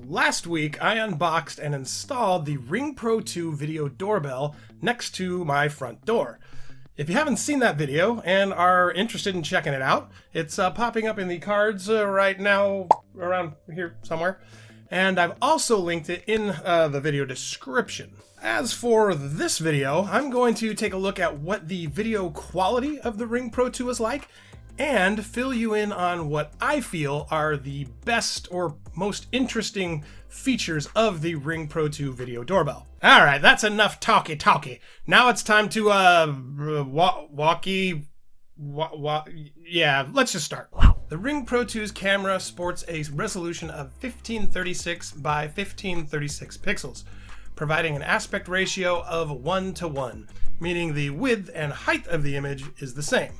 Last week, I unboxed and installed the Ring Pro 2 video doorbell next to my front door. If you haven't seen that video and are interested in checking it out, it's popping up in the cards right now, around here somewhere. And I've also linked it in the video description. As for this video, I'm going to take a look at what the video quality of the Ring Pro 2 is like, and fill you in on what I feel are the best or most interesting features of the Ring Pro 2 video doorbell. Alright, that's enough talky. Now it's time to, yeah, let's just start. The Ring Pro 2's camera sports a resolution of 1536 by 1536 pixels, providing an aspect ratio of 1:1, meaning the width and height of the image is the same.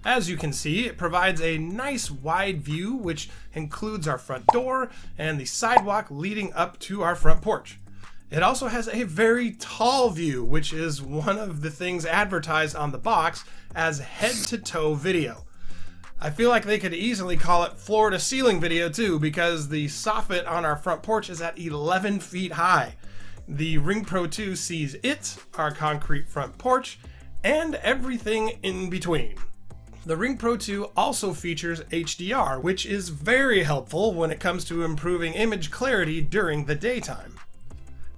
As you can see, it provides a nice wide view, which includes our front door and the sidewalk leading up to our front porch. It also has a very tall view, which is one of the things advertised on the box as head-to-toe video. I feel like they could easily call it floor-to-ceiling video too, because the soffit on our front porch is at 11 feet high. The Ring Pro 2 sees it, our concrete front porch, and everything in between. The Ring Pro 2 also features HDR, which is very helpful when it comes to improving image clarity during the daytime.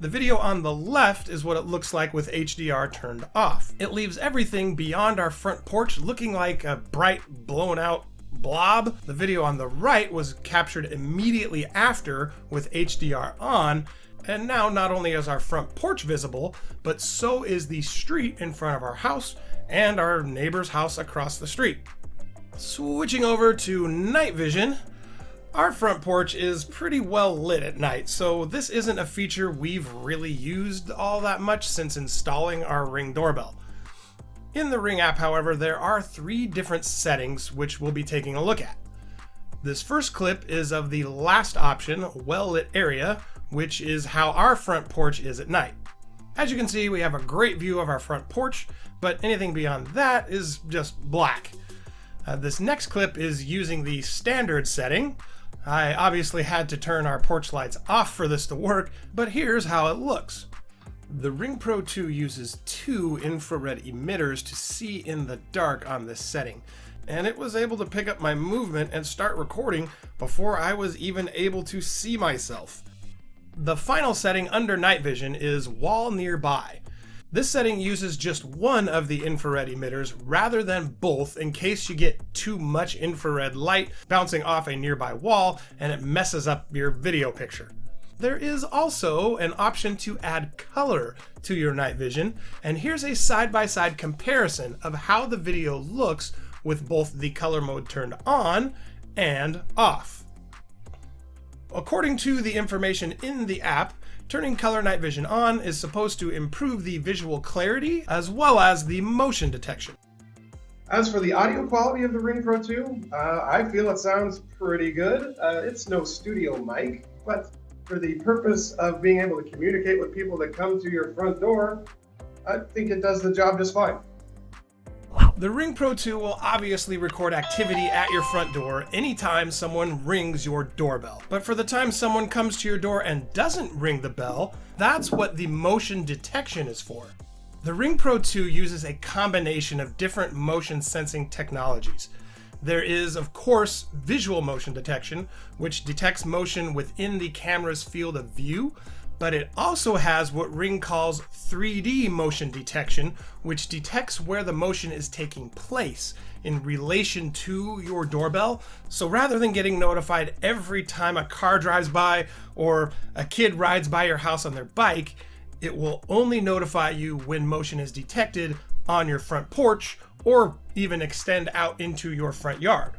The video on the left is what it looks like with HDR turned off. It leaves everything beyond our front porch looking like a bright, blown out blob. The video on the right was captured immediately after with HDR on, and now not only is our front porch visible, but so is the street in front of our house and our neighbor's house across the street. Switching over to night vision, our front porch is pretty well lit at night, so this isn't a feature we've really used all that much since installing our Ring doorbell. In the Ring app, however, there are 3 different settings which we'll be taking a look at. This first clip is of the last option, well lit area, which is how our front porch is at night. As you can see, we have a great view of our front porch, but anything beyond that is just black. This next clip is using the standard setting. I obviously had to turn our porch lights off for this to work, but here's how it looks. The Ring Pro 2 uses 2 infrared emitters to see in the dark on this setting, and it was able to pick up my movement and start recording before I was even able to see myself. The final setting under night vision is wall nearby. This setting uses just one of the infrared emitters rather than both in case you get too much infrared light bouncing off a nearby wall and it messes up your video picture. There is also an option to add color to your night vision, and here's a side-by-side comparison of how the video looks with both the color mode turned on and off. According to the information in the app, turning color night vision on is supposed to improve the visual clarity as well as the motion detection. As for the audio quality of the Ring Pro 2, I feel it sounds pretty good. It's no studio mic, but for the purpose of being able to communicate with people that come to your front door, I think it does the job just fine. The Ring Pro 2 will obviously record activity at your front door anytime someone rings your doorbell. But for the time someone comes to your door and doesn't ring the bell, that's what the motion detection is for. The Ring Pro 2 uses a combination of different motion sensing technologies. There is, of course, visual motion detection, which detects motion within the camera's field of view, but it also has what Ring calls 3D motion detection, which detects where the motion is taking place in relation to your doorbell. So rather than getting notified every time a car drives by or a kid rides by your house on their bike, it will only notify you when motion is detected on your front porch or even extend out into your front yard.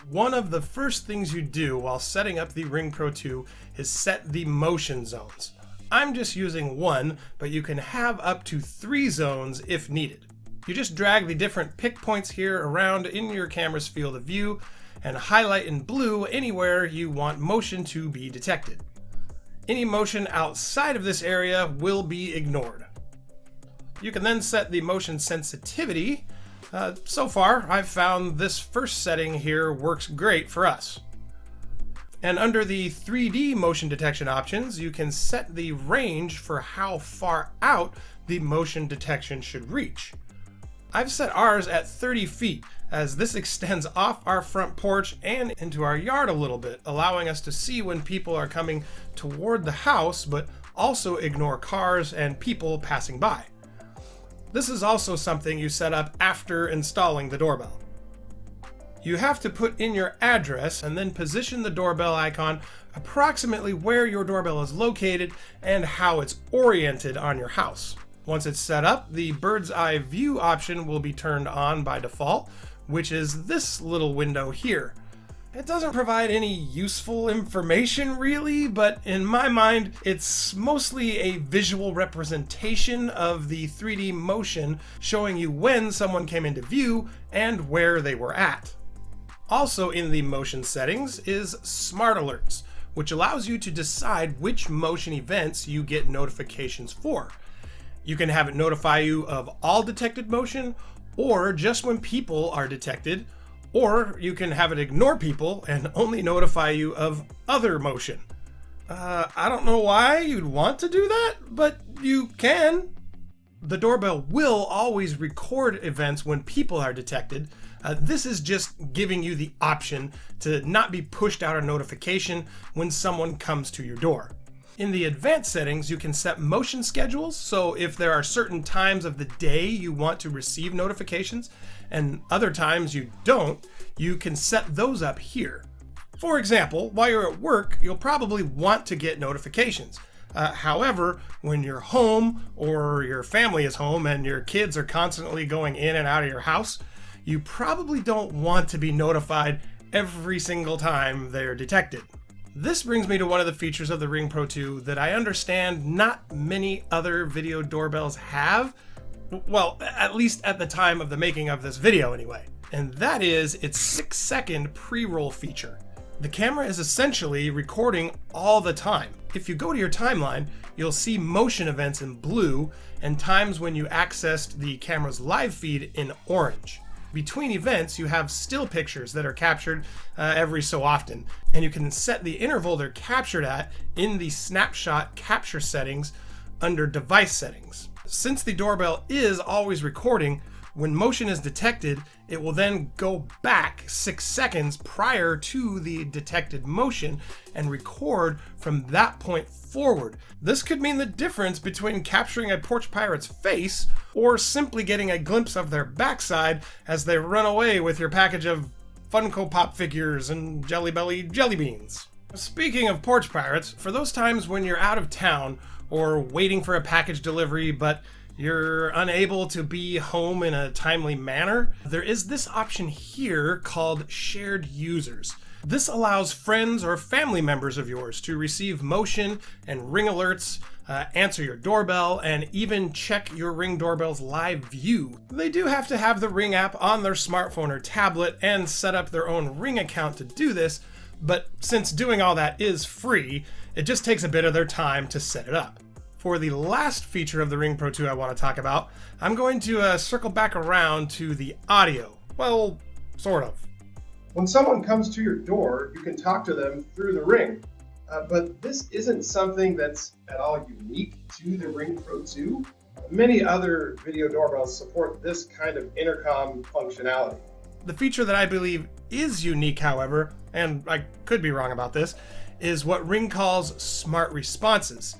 One of the first things you do while setting up the Ring Pro 2 is set the motion zones. I'm just using 1, but you can have up to 3 zones if needed. You just drag the different pick points here around in your camera's field of view and highlight in blue anywhere you want motion to be detected. Any motion outside of this area will be ignored. You can then set the motion sensitivity. So far, I've found this first setting here works great for us. And under the 3D motion detection options, you can set the range for how far out the motion detection should reach. I've set ours at 30 feet, as this extends off our front porch and into our yard a little bit, allowing us to see when people are coming toward the house, but also ignore cars and people passing by. This is also something you set up after installing the doorbell. You have to put in your address and then position the doorbell icon approximately where your doorbell is located and how it's oriented on your house. Once it's set up, the bird's eye view option will be turned on by default, which is this little window here. It doesn't provide any useful information really, but in my mind, it's mostly a visual representation of the 3D motion, showing you when someone came into view and where they were at. Also in the motion settings is Smart Alerts, which allows you to decide which motion events you get notifications for. You can have it notify you of all detected motion, or just when people are detected, or you can have it ignore people and only notify you of other motion. I don't know why you'd want to do that, but you can. The doorbell will always record events when people are detected. This is just giving you the option to not be pushed out a notification when someone comes to your door. In the advanced settings, you can set motion schedules, so if there are certain times of the day you want to receive notifications and other times you don't, you can set those up here. For example, while you're at work, you'll probably want to get notifications. However, when you're home or your family is home and your kids are constantly going in and out of your house, you probably don't want to be notified every single time they're detected. This brings me to one of the features of the Ring Pro 2 that I understand not many other video doorbells have. Well, at least at the time of the making of this video anyway. And that is its 6-second pre-roll feature. The camera is essentially recording all the time. If you go to your timeline, you'll see motion events in blue and times when you accessed the camera's live feed in orange. Between events, you have still pictures that are captured every so often, and you can set the interval they're captured at in the snapshot capture settings under device settings. Since the doorbell is always recording, when motion is detected, it will then go back 6 seconds prior to the detected motion and record from that point forward. This could mean the difference between capturing a porch pirate's face or simply getting a glimpse of their backside as they run away with your package of Funko Pop figures and Jelly Belly jelly beans. Speaking of porch pirates, for those times when you're out of town or waiting for a package delivery but you're unable to be home in a timely manner, there is this option here called Shared Users. This allows friends or family members of yours to receive motion and Ring alerts, answer your doorbell, and even check your Ring doorbell's live view. They do have to have the Ring app on their smartphone or tablet and set up their own Ring account to do this, but since doing all that is free, it just takes a bit of their time to set it up. For the last feature of the Ring Pro 2 I want to talk about, I'm going to circle back around to the audio. Well, sort of. When someone comes to your door, you can talk to them through the Ring. But this isn't something that's at all unique to the Ring Pro 2. Many other video doorbells support this kind of intercom functionality. The feature that I believe is unique, however, and I could be wrong about this, is what Ring calls smart responses.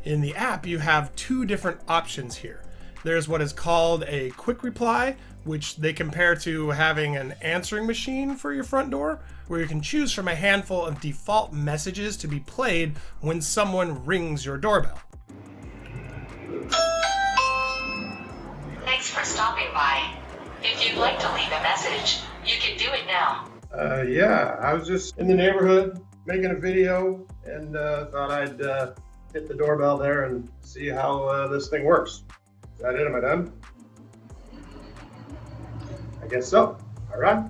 In the app, you have two different options here. There's what is called a quick reply, which they compare to having an answering machine for your front door, where you can choose from a handful of default messages to be played when someone rings your doorbell. Thanks for stopping by. If you'd like to leave a message, you can do it now. Yeah, I was just in the neighborhood making a video and thought I'd hit the doorbell there and see how this thing works. Is that it? Am I done? I guess so. All right.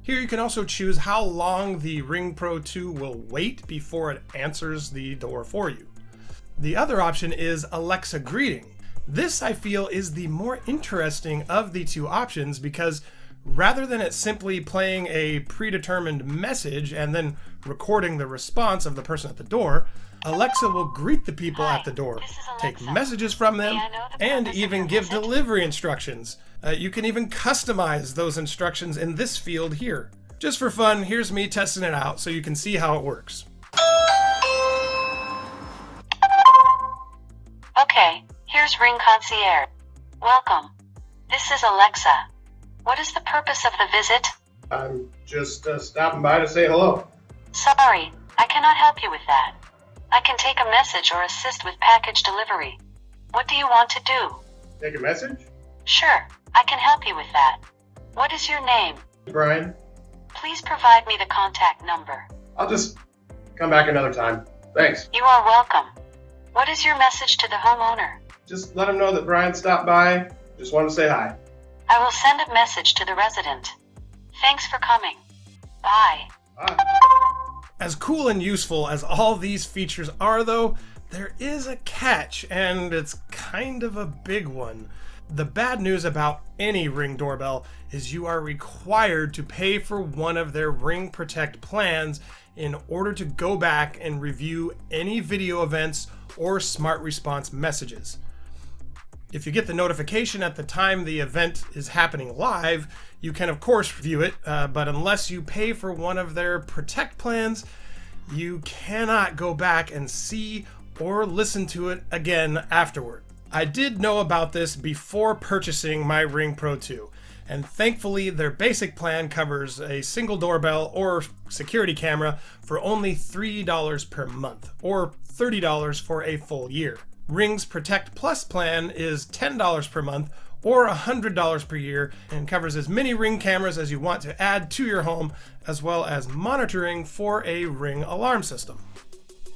Here you can also choose how long the Ring Pro 2 will wait before it answers the door for you. The other option is Alexa Greeting. This, I feel, is the more interesting of the two options because Rather than it simply playing a predetermined message and then recording the response of the person at the door, Alexa will greet the people at the door, take messages from them, and even give delivery instructions. You can even customize those instructions in this field here. Just for fun, here's me testing it out so you can see how it works. Okay, here's Ring Concierge. Welcome. This is Alexa. What is the purpose of the visit? I'm just stopping by to say hello. Sorry, I cannot help you with that. I can take a message or assist with package delivery. What do you want to do? Take a message? Sure, I can help you with that. What is your name? Brian. Please provide me the contact number. I'll just come back another time. Thanks. You are welcome. What is your message to the homeowner? Just let him know that Brian stopped by. Just wanted to say hi. I will send a message to the resident. Thanks for coming. Bye. Bye. As cool and useful as all these features are, though, there is a catch, and it's kind of a big one. The bad news about any Ring doorbell is you are required to pay for one of their Ring Protect plans in order to go back and review any video events or smart response messages. If you get the notification at the time the event is happening live, you can of course view it, but unless you pay for one of their Protect plans, you cannot go back and see or listen to it again afterward. I did know about this before purchasing my Ring Pro 2, and thankfully their basic plan covers a single doorbell or security camera for only $3 per month, or $30 for a full year. Ring's Protect Plus plan is $10 per month or $100 per year and covers as many Ring cameras as you want to add to your home, as well as monitoring for a Ring alarm system.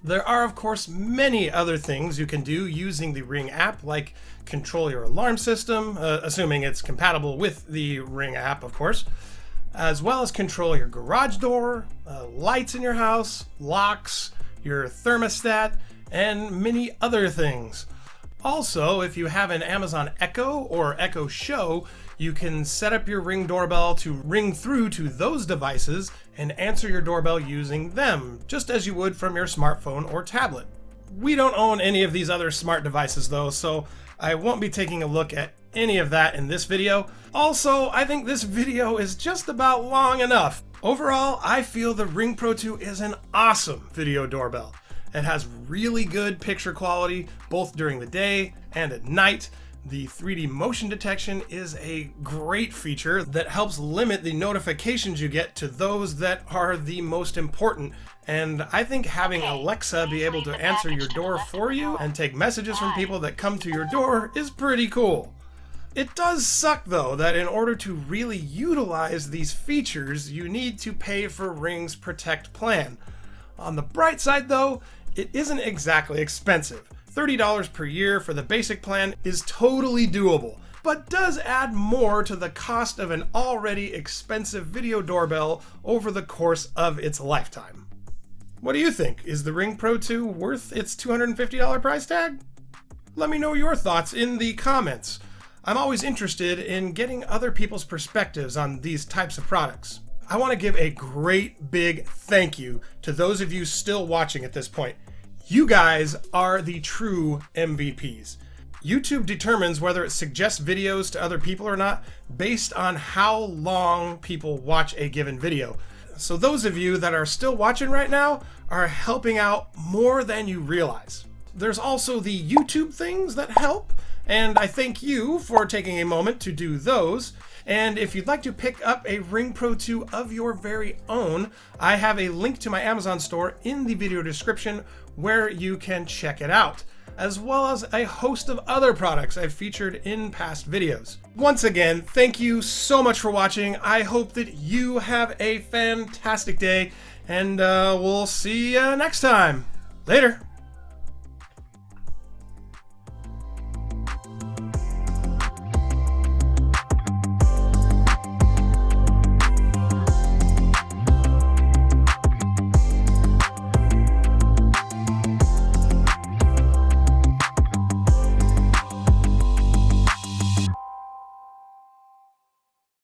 There are, of course, many other things you can do using the Ring app, like control your alarm system, assuming it's compatible with the Ring app, of course, as well as control your garage door, lights in your house, locks, your thermostat, and many other things. Also, if you have an Amazon Echo or Echo Show, you can set up your Ring doorbell to ring through to those devices and answer your doorbell using them, just as you would from your smartphone or tablet. We don't own any of these other smart devices though, so I won't be taking a look at any of that in this video. Also, I think this video is just about long enough. Overall, I feel the Ring Pro 2 is an awesome video doorbell. It has really good picture quality both during the day and at night. The 3D motion detection is a great feature that helps limit the notifications you get to those that are the most important. And I think having Alexa be able to answer your door for you and take messages from people that come to your door is pretty cool. It does suck though that in order to really utilize these features, you need to pay for Ring's Protect plan. On the bright side though, it isn't exactly expensive. $30 per year for the basic plan is totally doable, but does add more to the cost of an already expensive video doorbell over the course of its lifetime. What do you think? Is the Ring Pro 2 worth its $250 price tag? Let me know your thoughts in the comments. I'm always interested in getting other people's perspectives on these types of products. I want to give a great big thank you to those of you still watching at this point. You guys are the true MVPs. YouTube determines whether it suggests videos to other people or not based on how long people watch a given video. So those of you that are still watching right now are helping out more than you realize. There's also the YouTube things that help, and I thank you for taking a moment to do those. And if you'd like to pick up a Ring Pro 2 of your very own, I have a link to my Amazon store in the video description where you can check it out, as well as a host of other products I've featured in past videos. Once again, thank you so much for watching. I hope that you have a fantastic day, and we'll see you next time. Later.